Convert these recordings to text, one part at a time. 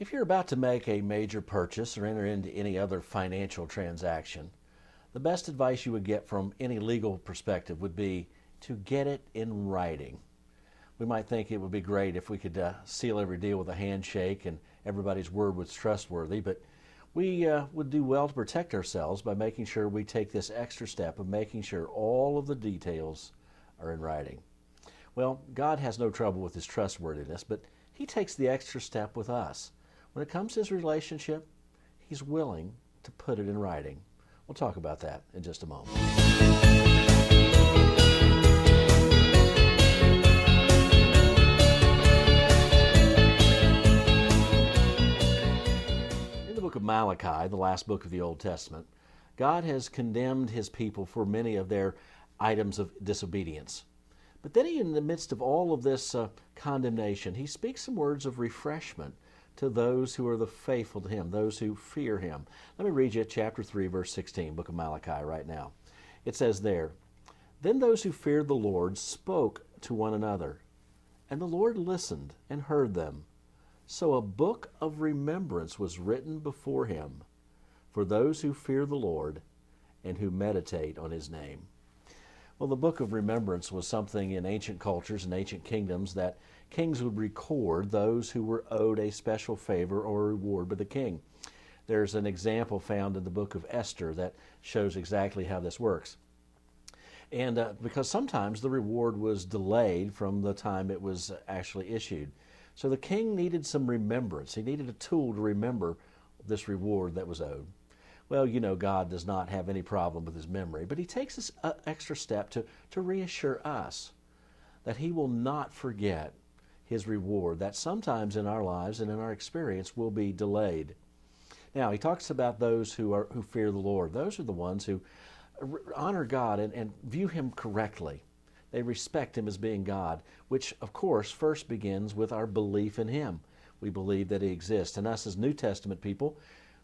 If you're about to make a major purchase or enter into any other financial transaction, the best advice you would get from any legal perspective would be to get it in writing. We might think it would be great if we could seal every deal with a handshake and everybody's word was trustworthy, but we would do well to protect ourselves by making sure we take this extra step of making sure all of the details are in writing. Well, God has no trouble with his trustworthiness, but he takes the extra step with us. When it comes to his relationship, he's willing to put it in writing. We'll talk about that in just a moment. In the book of Malachi, the last book of the Old Testament, God has condemned his people for many of their items of disobedience. But then in the midst of all of this condemnation, he speaks some words of refreshment to those who are the faithful to him, those who fear him. Let me read you chapter 3, verse 16, book of Malachi right now. It says there, "Then those who feared the Lord spoke to one another, and the Lord listened and heard them. So a book of remembrance was written before him for those who fear the Lord and who meditate on his name." Well, the book of remembrance was something in ancient cultures and ancient kingdoms that kings would record those who were owed a special favor or reward by the king. There's an example found in the book of Esther that shows exactly how this works. And because sometimes the reward was delayed from the time it was actually issued. So the king needed some remembrance. He needed a tool to remember this reward that was owed. Well, you know, God does not have any problem with his memory, but he takes this extra step to reassure us that he will not forget his reward, that sometimes in our lives and in our experience will be delayed. Now, he talks about those who fear the Lord. Those are the ones who honor God and view him correctly. They respect him as being God, which, of course, first begins with our belief in him. We believe that he exists. And us as New Testament people,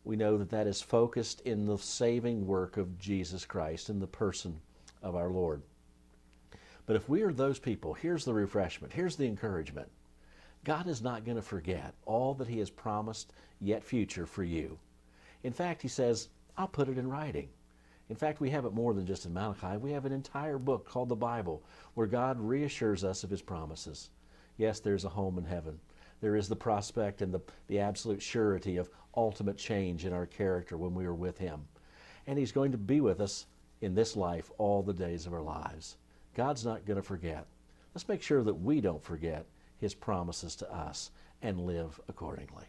we know that that is focused in the saving work of Jesus Christ in the person of our Lord. But if we are those people, here's the refreshment, here's the encouragement. God is not going to forget all that he has promised yet future for you. In fact, he says, I'll put it in writing. In fact, we have it more than just in Malachi. We have an entire book called the Bible where God reassures us of his promises. Yes, there's a home in heaven. There is the prospect and the absolute surety of ultimate change in our character when we are with him. And he's going to be with us in this life all the days of our lives. God's not going to forget. Let's make sure that we don't forget his promises to us and live accordingly.